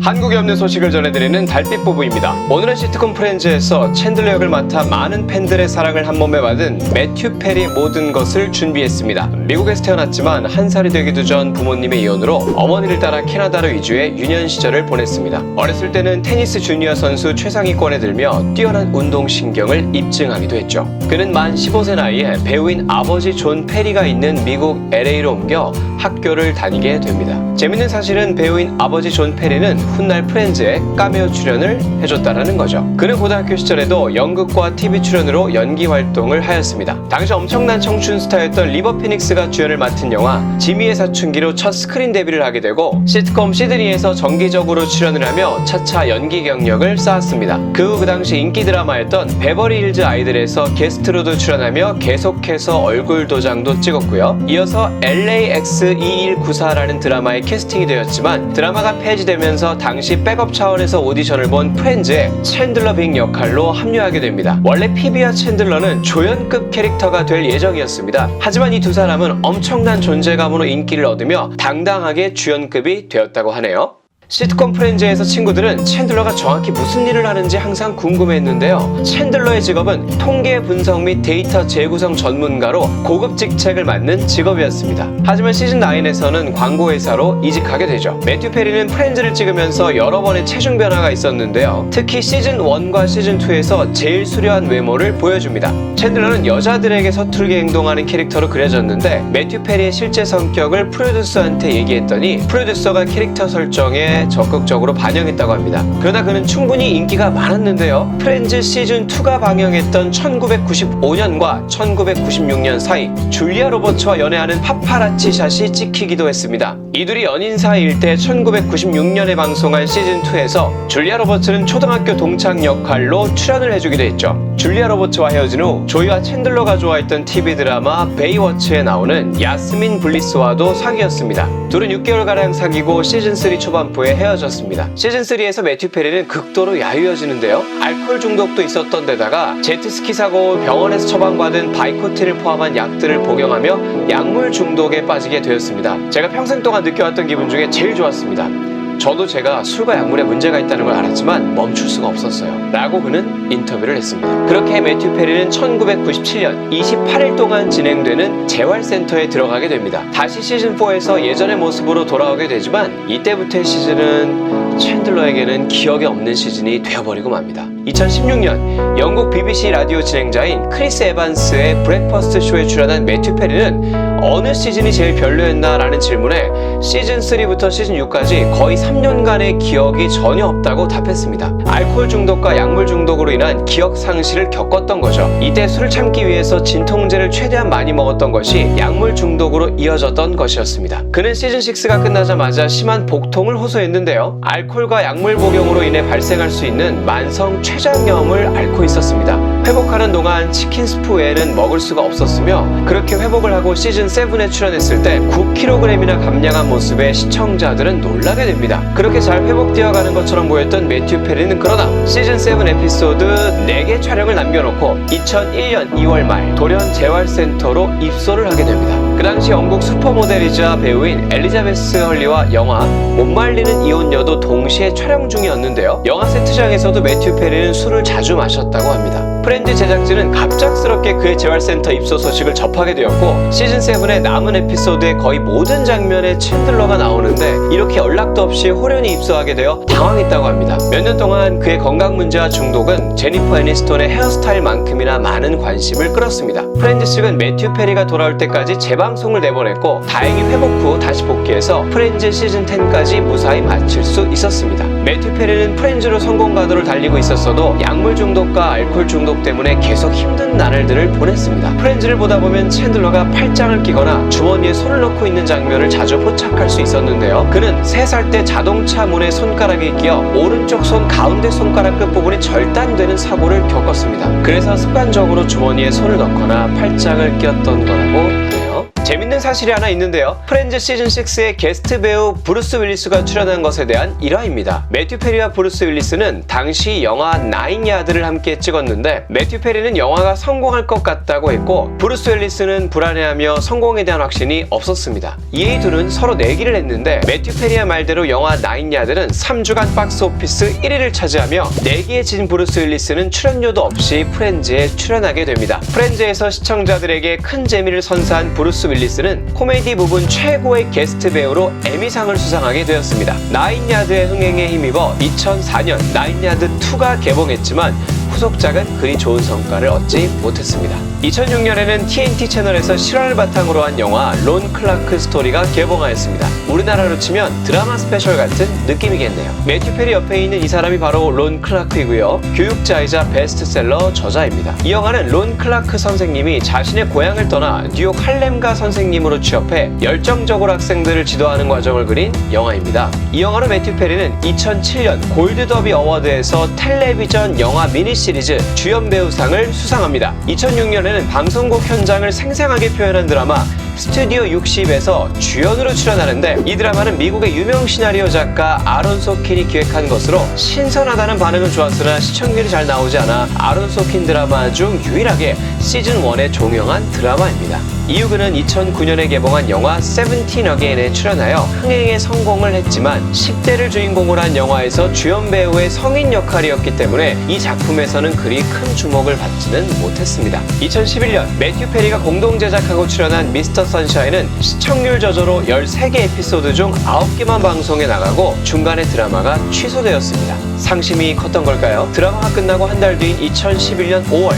한국에 없는 소식을 전해드리는 달빛 부부입니다. 오늘은 시트콤 프렌즈에서 챈들러 역을 맡아 많은 팬들의 사랑을 한몸에 받은 매튜 페리 모든 것을 준비했습니다. 미국에서 태어났지만 한 살이 되기도 전 부모님의 이혼으로 어머니를 따라 캐나다로 이주해 유년 시절을 보냈습니다. 어렸을 때는 테니스 주니어 선수 최상위권에 들며 뛰어난 운동신경을 입증하기도 했죠. 그는 만 15세 나이에 배우인 아버지 존 페리가 있는 미국 LA로 옮겨 학교를 다니게 됩니다. 재밌는 사실은 배우인 아버지 존 페리는 훗날 프렌즈에 카메오 출연을 해줬다는 거죠. 그는 고등학교 시절에도 연극과 TV 출연으로 연기 활동을 하였습니다. 당시 엄청난 청춘 스타였던 리버 피닉스가 주연을 맡은 영화 지미의 사춘기로 첫 스크린 데뷔를 하게 되고 시트콤 시드니에서 정기적으로 출연을 하며 차차 연기 경력을 쌓았습니다. 그 후 그 당시 인기 드라마였던 베버리 힐즈 아이들에서 게스트로도 출연하며 계속해서 얼굴 도장도 찍었고요. 이어서 LAX2194라는 드라마에 캐스팅이 되었지만 드라마가 폐지되면서 당시 백업 차원에서 오디션을 본 프렌즈에 챈들러 빅 역할로 합류하게 됩니다. 원래 피비와 챈들러는 조연급 캐릭터가 될 예정이었습니다. 하지만 이 두 사람은 엄청난 존재감으로 인기를 얻으며 당당하게 주연급이 되었다고 하네요. 시트콤 프렌즈에서 친구들은 챈들러가 정확히 무슨 일을 하는지 항상 궁금해했는데요. 챈들러의 직업은 통계 분석 및 데이터 재구성 전문가로 고급 직책을 맡는 직업이었습니다. 하지만 시즌9에서는 광고회사로 이직하게 되죠. 매튜 페리는 프렌즈를 찍으면서 여러 번의 체중 변화가 있었는데요. 특히 시즌1과 시즌2에서 제일 수려한 외모를 보여줍니다. 챈들러는 여자들에게 서툴게 행동하는 캐릭터로 그려졌는데 매튜 페리의 실제 성격을 프로듀서한테 얘기했더니 프로듀서가 캐릭터 설정에 적극적으로 반영했다고 합니다. 그러나 그는 충분히 인기가 많았는데요. 프렌즈 시즌2가 방영했던 1995년과 1996년 사이 줄리아 로버츠와 연애하는 파파라치 샷이 찍히기도 했습니다. 이둘이 연인 사이일 때 1996년에 방송한 시즌2에서 줄리아 로버츠는 초등학교 동창 역할로 출연을 해주기도 했죠. 줄리아 로버츠와 헤어진 후 조이와 챈들러가 좋아했던 TV 드라마 베이워치에 나오는 야스민 블리스와도 사귀었습니다. 둘은 6개월가량 사귀고 시즌3 초반부에 헤어졌습니다. 시즌3에서 매튜 페리는 극도로 야유어지는데요. 알코올 중독도 있었던 데다가 제트스키 사고 후 병원에서 처방받은 바이코틴을 포함한 약들을 복용하며 약물 중독에 빠지게 되었습니다. 제가 평생 동안 느껴왔던 기분 중에 제일 좋았습니다. 저도 제가 술과 약물에 문제가 있다는 걸 알았지만 멈출 수가 없었어요. 라고 그는 인터뷰를 했습니다. 그렇게 매튜 페리는 1997년 28일 동안 진행되는 재활센터에 들어가게 됩니다. 다시 시즌4에서 예전의 모습으로 돌아오게 되지만 이때부터의 시즌은 챈들러에게는 기억에 없는 시즌이 되어버리고 맙니다. 2016년 영국 BBC 라디오 진행자인 크리스 에반스의 브렉퍼스트 쇼에 출연한 매튜 페리는 어느 시즌이 제일 별로였나 라는 질문에 시즌3부터 시즌6까지 거의 3년간의 기억이 전혀 없다고 답했습니다. 알코올 중독과 약물 중독으로 인한 기억 상실을 겪었던 거죠. 이때 술을 참기 위해서 진통제를 최대한 많이 먹었던 것이 약물 중독으로 이어졌던 것이었습니다. 그는 시즌6가 끝나자마자 심한 복통을 호소했는데요. 알코올과 약물 복용으로 인해 발생할 수 있는 만성 췌장염을 앓고 있었습니다. 회복하는 동안 치킨 스프 외에는 먹을 수가 없었으며 그렇게 회복을 하고 시즌7에 출연했을 때 9kg이나 감량한 모습에 시청자들은 놀라게 됩니다. 그렇게 잘 회복되어가는 것처럼 보였던 매튜 페리는 그러나 시즌7 에피소드 4개 촬영을 남겨놓고 2001년 2월 말 돌연 재활센터로 입소를 하게 됩니다. 그 당시 영국 슈퍼모델이자 배우인 엘리자베스 헐리와 영화 못 말리는 이혼녀도 동시에 촬영 중이었는데요. 영화 세트장에서도 매튜 페리는 술을 자주 마셨다고 합니다. 프렌즈 제작진은 갑작스럽게 그의 재활센터 입소 소식을 접하게 되었고 시즌7의 남은 에피소드의 거의 모든 장면에 챈들러가 나오는데 이렇게 연락도 없이 호련히 입소하게 되어 당황했다고 합니다. 몇 년 동안 그의 건강 문제와 중독은 제니퍼 애니스톤의 헤어스타일만큼이나 많은 관심을 끌었습니다. 프렌즈 측은 매튜 페리가 돌아올 때까지 재방송을 내보냈고 다행히 회복 후 다시 복귀해서 프렌즈 시즌10까지 무사히 마칠 수 있었습니다. 매튜 페리는 프렌즈로 성공 가도를 달리고 있었어도 약물 중독과 알코올 중독 때문에 계속 힘든 나날들을 보냈습니다. 프렌즈를 보다 보면 챈들러가 팔짱을 끼거나 주머니에 손을 넣고 있는 장면을 자주 포착할 수 있었는데요. 그는 3살 때 자동차 문에 손가락이 끼어 오른쪽 손 가운데 손가락 끝부분이 절단되는 사고를 겪었습니다. 그래서 습관적으로 주머니에 손을 넣거나 팔짱을 끼었던 거라고 해요. 재밌는 사실이 하나 있는데요. 프렌즈 시즌 6에 게스트 배우 브루스 윌리스가 출연한 것에 대한 일화입니다. 매튜 페리와 브루스 윌리스는 당시 영화 나인 야드를 함께 찍었는데 매튜 페리는 영화가 성공할 것 같다고 했고 브루스 윌리스는 불안해하며 성공에 대한 확신이 없었습니다. 이에 이 둘은 서로 내기를 했는데 매튜 페리의 말대로 영화 나인 야드는 3주간 박스 오피스 1위를 차지하며 내기에 진 브루스 윌리스는 출연료도 없이 프렌즈에 출연하게 됩니다. 프렌즈에서 시청자들에게 큰 재미를 선사한 브루스 윌리스는 코미디 부분 최고의 게스트 배우로 에미상을 수상하게 되었습니다. 나인 야드의 흥행에 힘입어 2004년 나인 야드 2가 개봉했지만 후속작은 그리 좋은 성과를 얻지 못했습니다. 2006년에는 TNT 채널에서 실화를 바탕으로 한 영화 론 클라크 스토리가 개봉하였습니다. 우리나라로 치면 드라마 스페셜 같은 느낌이겠네요. 매튜 페리 옆에 있는 이 사람이 바로 론 클라크이고요. 교육자이자 베스트셀러 저자입니다. 이 영화는 론 클라크 선생님이 자신의 고향을 떠나 뉴욕 할렘가 선생님으로 취업해 열정적으로 학생들을 지도하는 과정을 그린 영화입니다. 이 영화로 매튜 페리는 2007년 골드더비 어워드에서 텔레비전 영화 미니 시리즈 주연 배우상을 수상합니다. 2006년에는 방송국 현장을 생생하게 표현한 드라마 스튜디오 60에서 주연으로 출연하는데 이 드라마는 미국의 유명 시나리오 작가 아론 소킨이 기획한 것으로 신선하다는 반응은 좋았으나 시청률이 잘 나오지 않아 아론 소킨 드라마 중 유일하게 시즌1에 종영한 드라마입니다. 이후 그는 2009년에 개봉한 영화 세븐틴 어게인에 출연하여 흥행에 성공을 했지만 10대를 주인공으로 한 영화에서 주연 배우의 성인 역할이었기 때문에 이 작품에서는 그리 큰 주목을 받지는 못했습니다. 2011년 매튜 페리가 공동 제작하고 출연한 미스터 선샤인은 시청률 저조로 13개 에피소드 중 9개만 방송에 나가고 중간에 드라마가 취소되었습니다. 상심이 컸던 걸까요? 드라마가 끝나고 한 달 뒤인 2011년 5월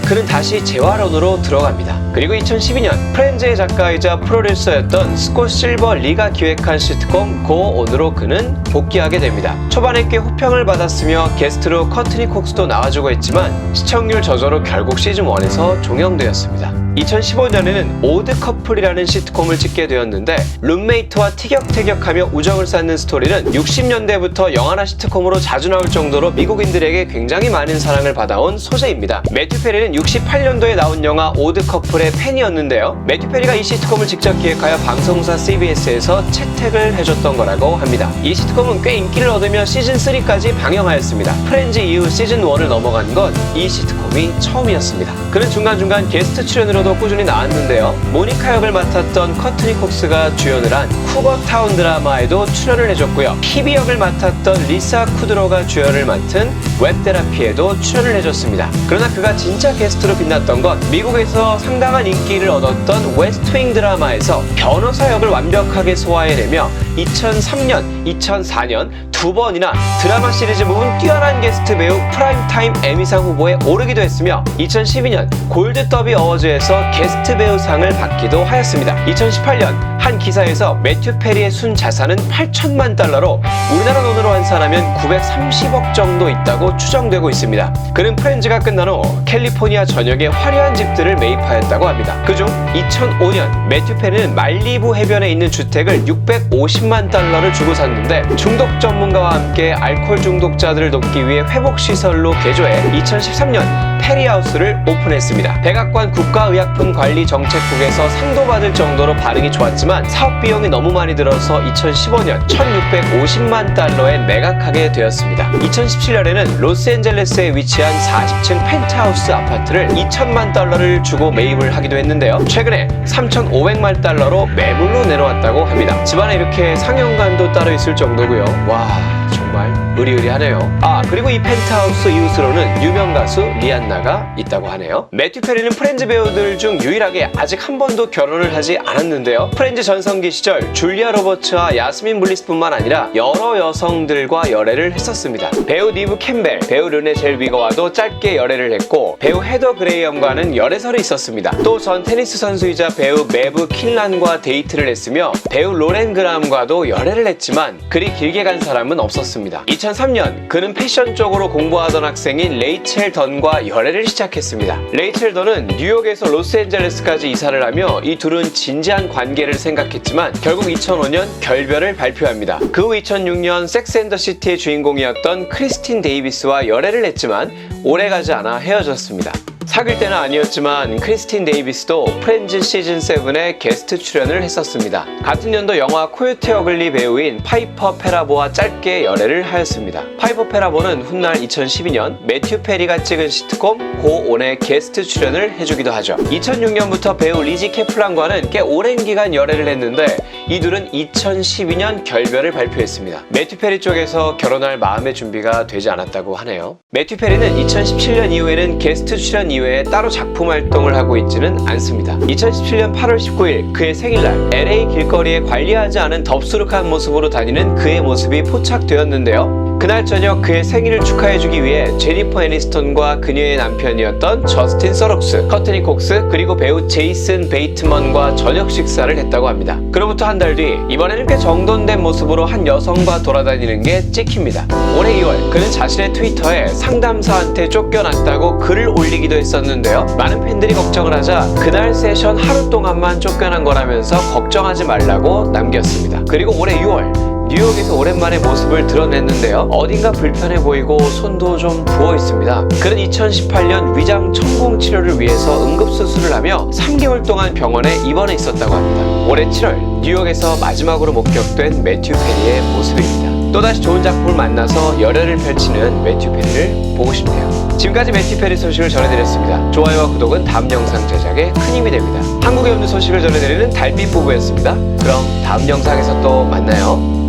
그는 다시 재활원으로 들어갑니다. 그리고 2012년 프렌즈의 작가이자 프로듀서였던 스콧 실버 리가 기획한 시트콤 고 온으로 그는 복귀하게 됩니다. 초반에 꽤 호평을 받았으며 게스트로 커트니 콕스도 나와주고 했지만 시청률 저조로 결국 시즌1에서 종영되었습니다. 2015년에는 오드 커플이라는 시트콤을 찍게 되었는데 룸메이트와 티격태격하며 우정을 쌓는 스토리는 60년대부터 영화나 시트콤으로 자주 나올 정도로 미국인들에게 굉장히 많은 사랑을 받아온 소재입니다. 매튜 페리는 68년도에 나온 영화 오드 커플의 팬이었는데요. 매튜 페리가 이 시트콤을 직접 기획하여 방송사 CBS에서 채택을 해줬던 거라고 합니다. 이 시트콤은 꽤 인기를 얻으며 시즌3까지 방영하였습니다. 프렌즈 이후 시즌1을 넘어간 건 이 시트콤이 처음이었습니다. 그는 중간중간 게스트 출연으로도 꾸준히 나왔는데요. 모니카 역을 맡았던 커트니 콕스가 주연을 한 쿠버타운 드라마에도 출연을 해줬고요. 피비 역을 맡았던 리사 쿠드로가 주연을 맡은 웹테라피에도 출연을 해줬습니다. 그러나 그가 진짜 게스트로 빛났던 건 미국에서 상당한 인기를 얻었던 웨스트윙 드라마에서 변호사 역을 완벽하게 소화해내며 2003년, 2004년 두 번이나 드라마 시리즈 부분 뛰어난 게스트 배우 프라임타임 에미상 후보에 오르기도 했으며 2012년 골드더비 어워즈에서 게스트 배우상을 받기도 하였습니다. 2018년 한 기사에서 매튜 페리의 순 자산은 8천만 달러로 우리나라 돈으로 환산하면 930억 정도 있다고 추정되고 있습니다. 그는 프렌즈가 끝난 후 캘리포니아 전역에 화려한 집들을 매입하였다고 합니다. 그중 2005년 매튜 페리는 말리부 해변에 있는 주택을 650만 달러를 주고 샀는데 중독 전문가와 함께 알코올 중독자들을 돕기 위해 회복시설로 개조해 2013년 페리하우스를 오픈했습니다. 백악관 국가의약품관리정책국에서 상도 받을 정도로 반응이 좋았지만 사업 비용이 너무 많이 들어서 2015년 1650만 달러에 매각하게 되었습니다. 2017년에는 로스앤젤레스에 위치한 40층 펜트하우스 아파트를 2천만 달러를 주고 매입을 하기도 했는데요. 최근에 3,500만 달러로 매물로 내놓았다고 합니다. 집안에 이렇게 상영관도 따로 있을 정도고요. 와, 정말 의리의리하네요. 그리고 이 펜트하우스 이웃으로는 유명 가수 리안나가 있다고 하네요. 매튜 페리는 프렌즈 배우들 중 유일하게 아직 한 번도 결혼을 하지 않았는데요. 프렌즈 전성기 시절 줄리아 로버츠와 야스민 블리스뿐만 아니라 여러 여성들과 열애를 했었습니다. 배우 니브 캠벨, 배우 르네 젤비거와도 짧게 열애를 했고 배우 헤더 그레이엄과는 열애설이 있었습니다. 또 전 테니스 선수이자 배우 매브 킬란과 데이트를 했으며 배우 로렌 그람과도 열애를 했지만 그리 길게 간 사람은 없었습니다. 2003년 그는 패션 쪽으로 공부하던 학생인 레이첼 던과 열애를 시작했습니다. 레이첼 던은 뉴욕에서 로스앤젤레스까지 이사를 하며 이 둘은 진지한 관계를 생각했지만 결국 2005년 결별을 발표합니다. 그 후 2006년 섹스 앤 더 시티의 주인공이었던 크리스틴 데이비스와 열애를 했지만 오래가지 않아 헤어졌습니다. 사귈 때는 아니었지만 크리스틴 데이비스도 프렌즈 시즌7에 게스트 출연을 했었습니다. 같은 연도 영화 코요테 어글리 배우인 파이퍼 페라보와 짧게 열애를 하였습니다. 파이퍼 페라보는 훗날 2012년 매튜 페리가 찍은 시트콤 고온에 게스트 출연을 해주기도 하죠. 2006년부터 배우 리지 캐플란과는 꽤 오랜 기간 열애를 했는데 이 둘은 2012년 결별을 발표했습니다. 매튜 페리 쪽에서 결혼할 마음의 준비가 되지 않았다고 하네요. 매튜 페리는 2017년 이후에는 게스트 출연 이외에 따로 작품 활동을 하고 있지는 않습니다. 2017년 8월 19일 그의 생일날 LA 길거리에 관리하지 않은 덥수룩한 모습으로 다니는 그의 모습이 포착되었는데요. 그날 저녁 그의 생일을 축하해주기 위해 제니퍼 애니스톤과 그녀의 남편이었던 저스틴 서록스, 커트니 콕스, 그리고 배우 제이슨 베이트먼과 저녁 식사를 했다고 합니다. 그로부터 한 달 뒤 이번에는 꽤 정돈된 모습으로 한 여성과 돌아다니는 게 찍힙니다. 올해 2월 그는 자신의 트위터에 상담사한테 쫓겨났다고 글을 올리기도 했었는데요. 많은 팬들이 걱정을 하자 그날 세션 하루 동안만 쫓겨난 거라면서 걱정하지 말라고 남겼습니다. 그리고 올해 6월 뉴욕에서 오랜만에 모습을 드러냈는데요. 어딘가 불편해 보이고 손도 좀 부어 있습니다. 그는 2018년 위장 천공 치료를 위해서 응급수술을 하며 3개월 동안 병원에 입원해 있었다고 합니다. 올해 7월 뉴욕에서 마지막으로 목격된 매튜 페리의 모습입니다. 또다시 좋은 작품을 만나서 열애를 펼치는 매튜 페리를 보고 싶네요. 지금까지 매튜 페리 소식을 전해드렸습니다. 좋아요와 구독은 다음 영상 제작에 큰 힘이 됩니다. 한국에 없는 소식을 전해드리는 달빛 부부였습니다. 그럼 다음 영상에서 또 만나요.